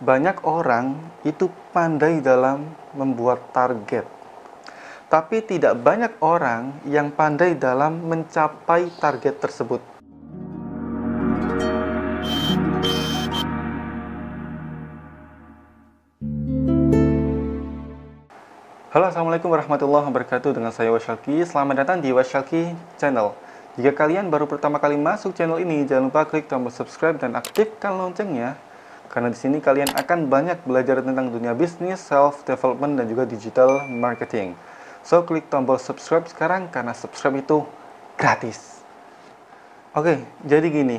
Banyak orang itu pandai dalam membuat target, tapi tidak banyak orang yang pandai dalam mencapai target tersebut. Halo, assalamualaikum warahmatullahi wabarakatuh. Dengan saya Wasyalki. Selamat datang di Wasyalki Channel. Jika kalian baru pertama kali masuk channel ini, jangan lupa klik tombol subscribe dan aktifkan loncengnya. Karena di sini kalian akan banyak belajar tentang dunia bisnis, self-development, dan juga digital marketing. So, klik tombol subscribe sekarang karena subscribe itu gratis. Oke, jadi gini.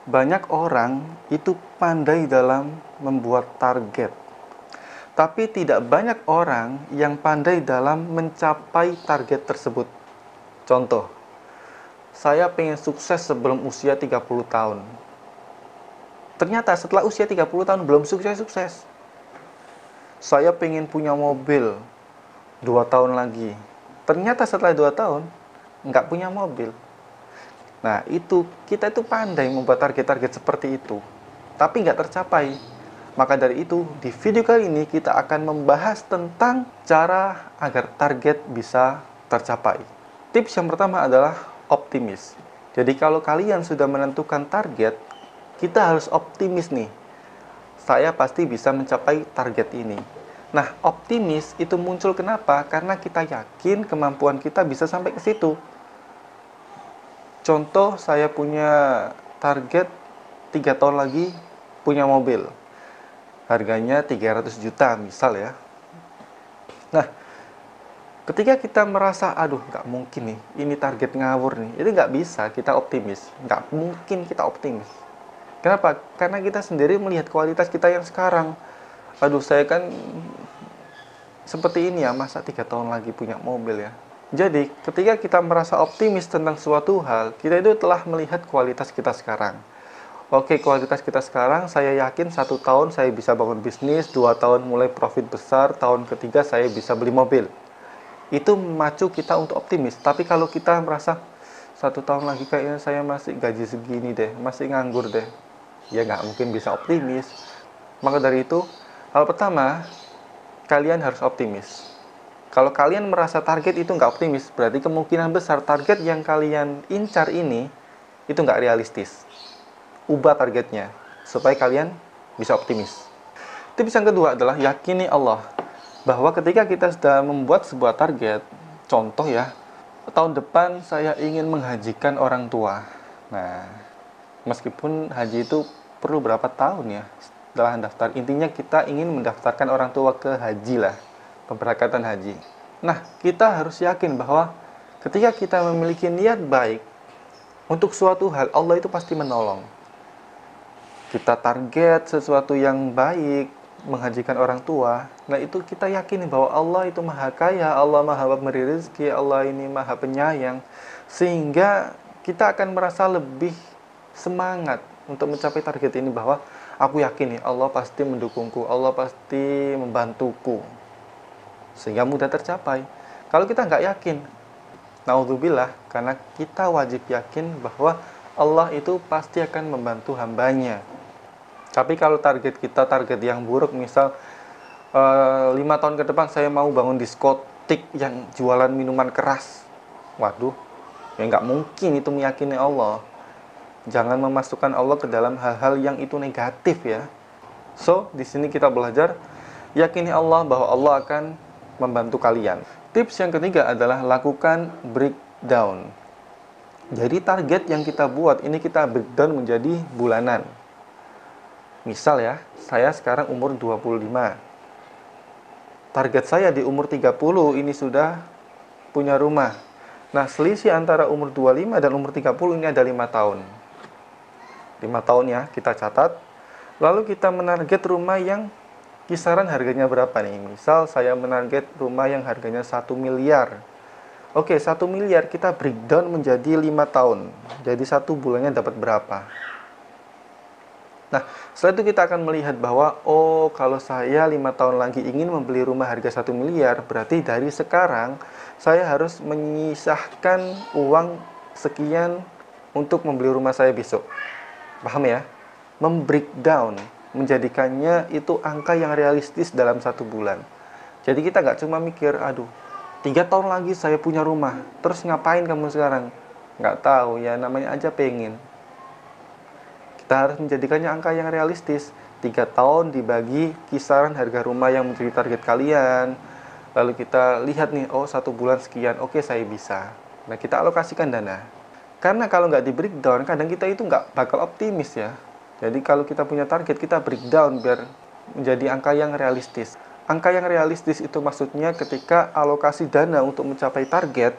Banyak orang itu pandai dalam membuat target. Tapi tidak banyak orang yang pandai dalam mencapai target tersebut. Contoh, saya pengen sukses sebelum usia 30 tahun. Ternyata setelah usia 30 tahun belum sukses-sukses. Saya pengen punya mobil 2 tahun lagi. Ternyata setelah 2 tahun nggak punya mobil. Nah, kita itu pandai membuat target-target seperti itu, tapi nggak tercapai. Maka dari itu, di video kali ini kita akan membahas tentang cara agar target bisa tercapai. Tips yang pertama adalah optimis. Jadi kalau kalian sudah menentukan target, kita harus optimis nih. Saya pasti bisa mencapai target ini. Nah, optimis itu muncul kenapa? Karena kita yakin kemampuan kita bisa sampai ke situ. Contoh, saya punya target 3 tahun lagi punya mobil. Harganya 300 juta misal ya. Nah, ketika kita merasa, aduh nggak mungkin nih, ini target ngawur nih, itu nggak bisa kita optimis. Nggak mungkin kita optimis. Kenapa? Karena kita sendiri melihat kualitas kita yang sekarang. Aduh, saya kan seperti ini ya, masa 3 tahun lagi punya mobil ya. Jadi, ketika kita merasa optimis tentang suatu hal, kita itu telah melihat kualitas kita sekarang. Oke, kualitas kita sekarang, saya yakin 1 tahun saya bisa bangun bisnis, 2 tahun mulai profit besar, tahun ketiga saya bisa beli mobil. Itu memacu kita untuk optimis. Tapi kalau kita merasa 1 tahun lagi kayaknya saya masih gaji segini deh, masih nganggur deh, ya nggak mungkin bisa optimis. Maka dari itu, hal pertama, kalian harus optimis. Kalau kalian merasa target itu nggak optimis, berarti kemungkinan besar target yang kalian incar ini itu nggak realistis. Ubah targetnya supaya kalian bisa optimis. Tips yang kedua adalah yakini Allah. Bahwa ketika kita sudah membuat sebuah target, contoh ya, tahun depan saya ingin menghajikan orang tua. Nah, meskipun haji itu perlu berapa tahun ya setelah daftar, intinya kita ingin mendaftarkan orang tua ke haji lah, pemberangkatan haji. Nah, kita harus yakin bahwa ketika kita memiliki niat baik untuk suatu hal, Allah itu pasti menolong. Kita target sesuatu yang baik, menghajikan orang tua, nah itu kita yakini bahwa Allah itu maha kaya, Allah maha memberi rezeki, Allah ini maha penyayang, sehingga kita akan merasa lebih semangat untuk mencapai target ini, bahwa aku yakin nih Allah pasti mendukungku, Allah pasti membantuku, sehingga mudah tercapai. Kalau kita nggak yakin, naudzubillah, karena kita wajib yakin bahwa Allah itu pasti akan membantu hambanya. Tapi kalau target kita target yang buruk, misal 5 tahun ke depan saya mau bangun diskotik yang jualan minuman keras. Waduh, ya nggak mungkin itu meyakini Allah. Jangan memasukkan Allah ke dalam hal-hal yang itu negatif ya. So, di sini kita belajar yakini Allah bahwa Allah akan membantu kalian. Tips yang ketiga adalah lakukan breakdown. Jadi target yang kita buat ini kita breakdown menjadi bulanan. Misal ya, saya sekarang umur 25. Target saya di umur 30 ini sudah punya rumah. Nah, selisih antara umur 25 dan umur 30 ini ada 5 tahun. 5 tahun ya, kita catat. Lalu kita menarget rumah yang kisaran harganya berapa nih? Misal saya menarget rumah yang harganya 1 miliar. Oke, 1 miliar kita breakdown menjadi 5 tahun. Jadi 1 bulannya dapat berapa? Nah, setelah itu kita akan melihat bahwa, oh, kalau saya 5 tahun lagi ingin membeli rumah harga 1 miliar, berarti dari sekarang saya harus menyisahkan uang sekian untuk membeli rumah saya besok. Paham ya? Membreakdown. menjadikannya itu angka yang realistis dalam 1 bulan. Jadi kita nggak cuma mikir, aduh 3 tahun lagi saya punya rumah, terus ngapain kamu sekarang? Nggak tahu, ya namanya aja pengen. Kita harus menjadikannya angka yang realistis. 3 tahun dibagi kisaran harga rumah yang menjadi target kalian. Lalu kita lihat nih, oh 1 bulan sekian, oke saya bisa. Nah kita alokasikan dana. Karena kalau nggak di breakdown, kadang kita itu nggak bakal optimis ya. Jadi kalau kita punya target, kita breakdown biar menjadi angka yang realistis. Angka yang realistis itu maksudnya ketika alokasi dana untuk mencapai target,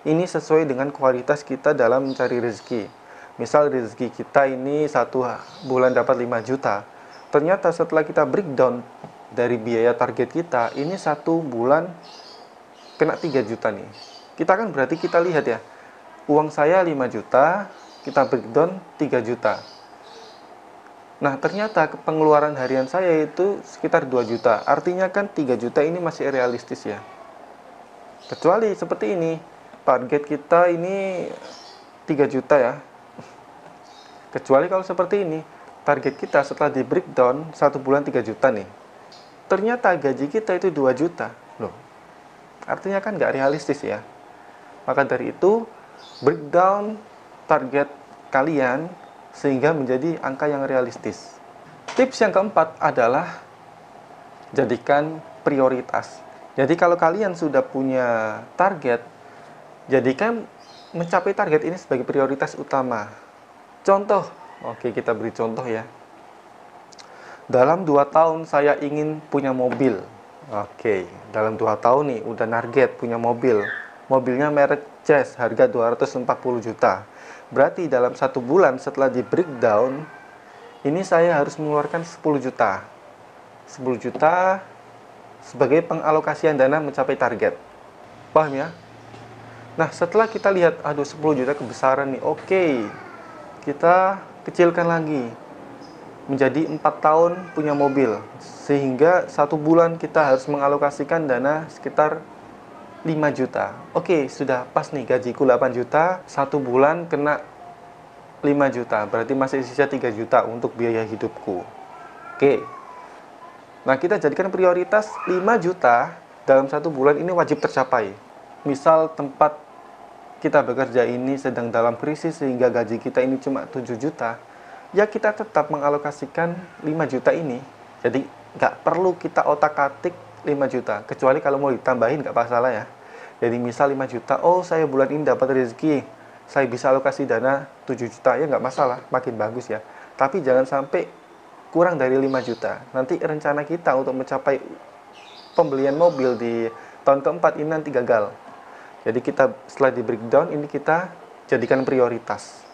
ini sesuai dengan kualitas kita dalam mencari rezeki. Misal rezeki kita ini 1 bulan dapat 5 juta. Ternyata setelah kita breakdown dari biaya target kita, ini 1 bulan kena 3 juta nih. Kita kan berarti kita lihat ya, uang saya 5 juta, kita breakdown 3 juta. Nah, ternyata pengeluaran harian saya itu sekitar 2 juta. Artinya kan 3 juta ini masih realistis ya. Kecuali seperti ini, target kita ini 3 juta ya. Kecuali kalau seperti ini, target kita setelah di breakdown 1 bulan 3 juta nih. Ternyata gaji kita itu 2 juta. Loh, artinya kan nggak realistis ya. Maka dari itu, breakdown target kalian sehingga menjadi angka yang realistis. Tips yang keempat adalah jadikan prioritas. Jadi kalau kalian sudah punya target, jadikan mencapai target ini sebagai prioritas utama. Contoh, oke kita beri contoh ya. Dalam 2 tahun saya ingin punya mobil. Oke, dalam 2 tahun nih udah target punya mobil. Mobilnya merek Jazz, harga 240 juta. Berarti dalam 1 bulan setelah di breakdown, ini saya harus mengeluarkan 10 juta. 10 juta sebagai pengalokasian dana mencapai target. Paham ya? Nah, setelah kita lihat, aduh 10 juta kebesaran nih. Oke, kita kecilkan lagi. Menjadi 4 tahun punya mobil. Sehingga 1 bulan kita harus mengalokasikan dana sekitar 5 juta. Oke, sudah pas nih gajiku 8 juta, 1 bulan kena 5 juta. Berarti masih sisa 3 juta untuk biaya hidupku. Oke. Nah, kita jadikan prioritas 5 juta dalam 1 bulan ini wajib tercapai. Misal tempat kita bekerja ini sedang dalam krisis sehingga gaji kita ini cuma 7 juta. Ya kita tetap mengalokasikan 5 juta ini. Jadi nggak perlu kita otak-atik 5 juta. Kecuali kalau mau ditambahin nggak masalah ya. Jadi misal 5 juta, oh saya bulan ini dapat rezeki, saya bisa alokasi dana 7 juta, ya nggak masalah, makin bagus ya. Tapi jangan sampai kurang dari 5 juta. Nanti rencana kita untuk mencapai pembelian mobil di tahun keempat ini nanti gagal. Jadi kita setelah di breakdown, ini kita jadikan prioritas.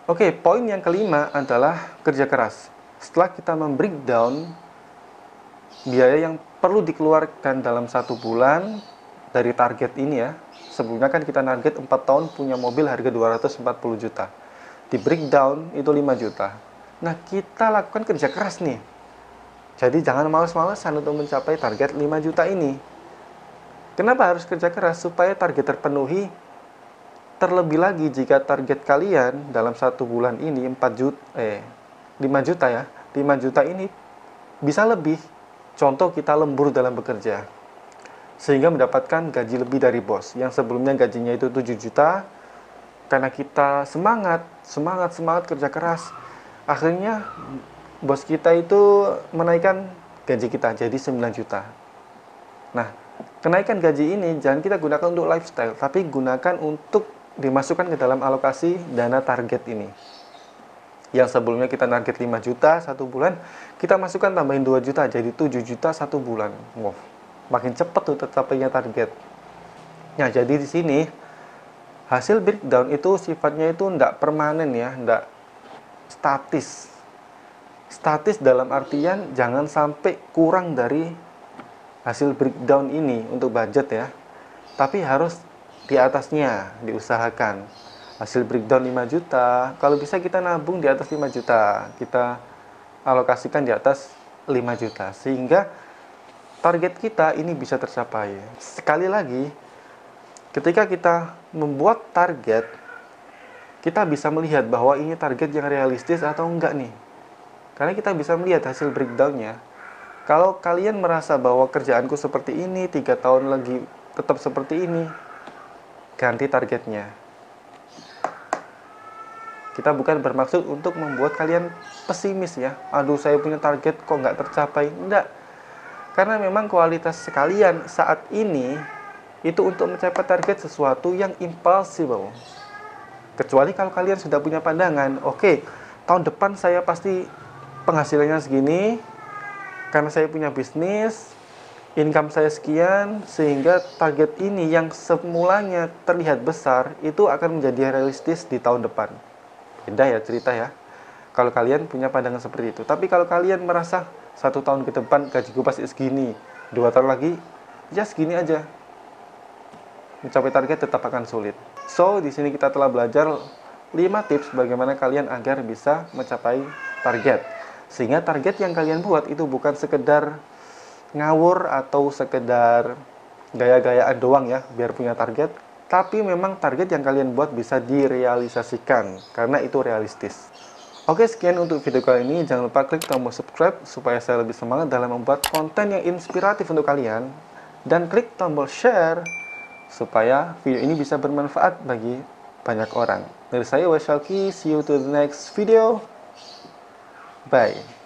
Oke, poin yang kelima adalah kerja keras. Setelah kita membreakdown biaya yang perlu dikeluarkan dalam 1 bulan, dari target ini ya, sebelumnya kan kita target 4 tahun punya mobil harga 240 juta. Di breakdown itu 5 juta. Nah, kita lakukan kerja keras nih. Jadi jangan males-malesan untuk mencapai target 5 juta ini. Kenapa harus kerja keras? Supaya target terpenuhi. Terlebih lagi jika target kalian dalam 1 bulan ini 5 juta ya. 5 juta ini bisa lebih. Contoh kita lembur dalam bekerja. Sehingga mendapatkan gaji lebih dari bos yang sebelumnya gajinya itu 7 juta. Karena kita semangat kerja keras, akhirnya bos kita itu menaikkan gaji kita jadi 9 juta. Nah, kenaikan gaji ini jangan kita gunakan untuk lifestyle, tapi gunakan untuk dimasukkan ke dalam alokasi dana target ini. Yang sebelumnya kita target 5 juta 1 bulan, kita masukkan tambahin 2 juta jadi 7 juta 1 bulan. Wow, makin cepat tuh tercapainya target. Nah, jadi di sini hasil breakdown itu sifatnya itu tidak permanen ya, tidak statis. Statis dalam artian jangan sampai kurang dari hasil breakdown ini untuk budget ya. Tapi harus di atasnya diusahakan. Hasil breakdown 5 juta, kalau bisa kita nabung di atas 5 juta. Kita alokasikan di atas 5 juta sehingga target kita ini bisa tercapai. Sekali lagi, ketika kita membuat target, kita bisa melihat bahwa ini target yang realistis atau enggak nih. Karena kita bisa melihat hasil breakdownnya. Kalau kalian merasa bahwa kerjaanku seperti ini, 3 tahun lagi tetap seperti ini, ganti targetnya. Kita bukan bermaksud untuk membuat kalian pesimis ya. Aduh, saya punya target kok nggak tercapai. Enggak. Karena memang kualitas kalian saat ini itu untuk mencapai target sesuatu yang impossible. Kecuali kalau kalian sudah punya pandangan, oke, tahun depan saya pasti penghasilannya segini, karena saya punya bisnis, income saya sekian, sehingga target ini yang semulanya terlihat besar, itu akan menjadi realistis di tahun depan. Beda ya cerita ya, kalau kalian punya pandangan seperti itu. Tapi kalau kalian merasa 1 tahun ke depan gajiku pasti segini, 2 tahun lagi, ya segini aja, mencapai target tetap akan sulit. So, di sini kita telah belajar 5 tips bagaimana kalian agar bisa mencapai target. Sehingga target yang kalian buat itu bukan sekedar ngawur atau sekedar gaya-gayaan doang ya, biar punya target. Tapi memang target yang kalian buat bisa direalisasikan, karena itu realistis. Oke, sekian untuk video kali ini. Jangan lupa klik tombol subscribe supaya saya lebih semangat dalam membuat konten yang inspiratif untuk kalian. Dan klik tombol share supaya video ini bisa bermanfaat bagi banyak orang. Dari saya, Wasyalki, see you to the next video. Bye.